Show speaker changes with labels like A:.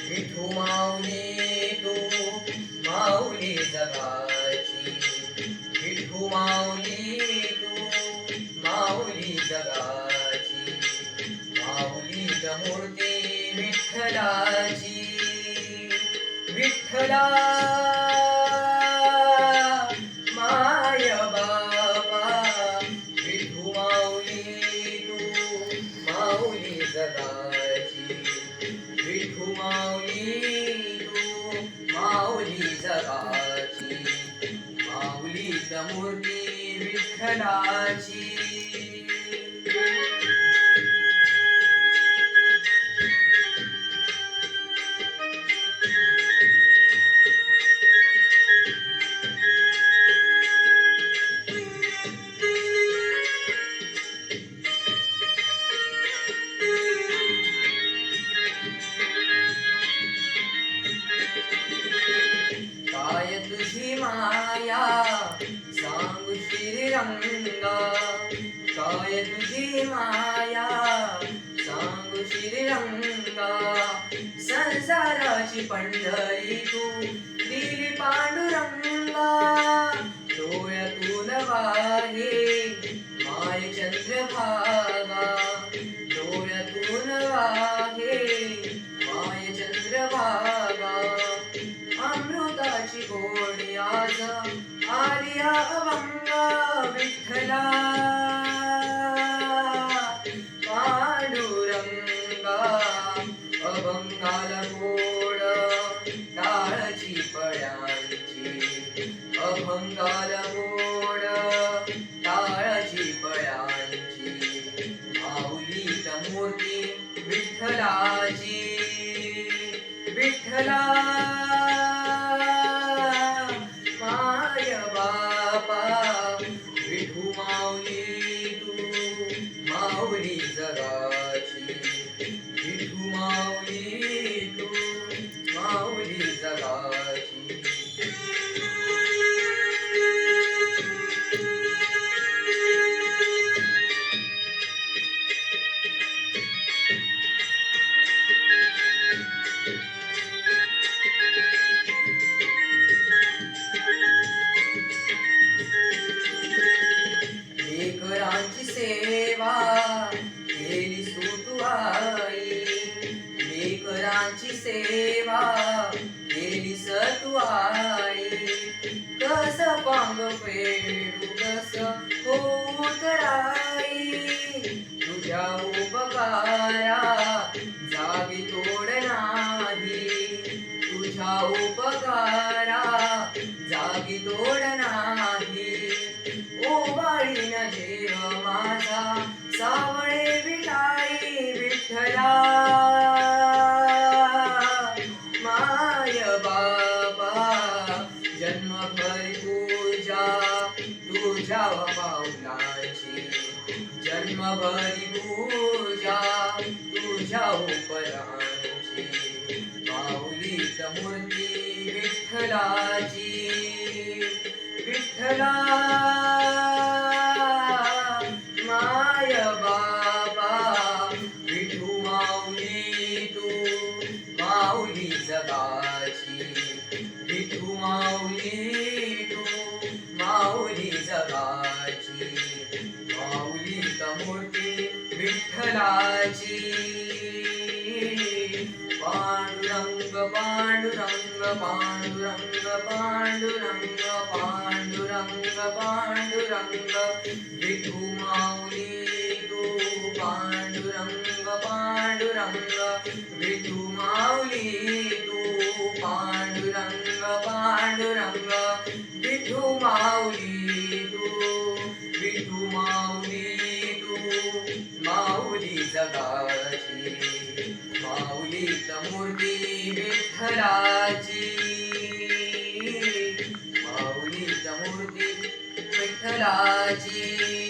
A: विठू माऊली तू माऊली जगाची, विठू माऊली तू माऊली जगाची, माऊली मूर्ती विठ्ठलाची, विठ्ठला माय बाबा, विठू माऊली तू माऊली जगाची, विठू माऊली तू माऊली जगाची, माऊली मूर्ती विठ्ठलाची. काय तुझी माया सांगू श्रीरंगा, काय तुझी माया सांगू श्रीरंगा, संसाराची पंढरी तू दिली पांडुरंगा, डोळ्यातून वाहे माय चंद्रभागा, डोळ्यातून वाहे माय चंद्रभागा, अमृताची गोडी आज आली अभंगा, विठ्ठला पांडुरंगा, अभंगाला गोड टाळची पळ्यांची, अभंगाला गोड टाळची पळ्यांची, माऊली मूर्ती विठ्ठलाची, विठ्ठला माय बाबा, विठू माऊली तू माऊली जगाची, विठू माऊली तू माऊली जगाची. लेकरांची सेवा केली सुतुआई, लेकरांची सेवा केली सतुआई, कस पांग फेडू कस होऊ कराई, तुझ्या उपकारा जागी तोड नाही, तुझ्या उपकारा जागी तोड नाही, ओवाळीन जीव माझा सावळे विठाई, विठ्ठला माय बाबा, जन्मभर पूजा तुझ्या पावलाची, जन्मभरी पूजा तुझ्या उपरांची, माऊली मूर्ती विठ्ठलाची, विठ्ठला माय बाबा, विठू माऊली तू माऊली जगाची, विठू माऊली तू माऊली जगाची, माऊली मूर्ती विठ्ठलाची, पांडुरंग पांडुरंग पांडुरंग पांडुरंग पांडुरंग पांडुरंग, विठू माऊली तू पांडुरंग पांडुरंग, विठू माऊली तू पांडुरंग पांडुरंग, विठू माऊली तू, विठू माऊली तू माऊली जगाची, माऊली मूर्ती विठ्ठलाची, माऊली मूर्ती विठ्ठलाची.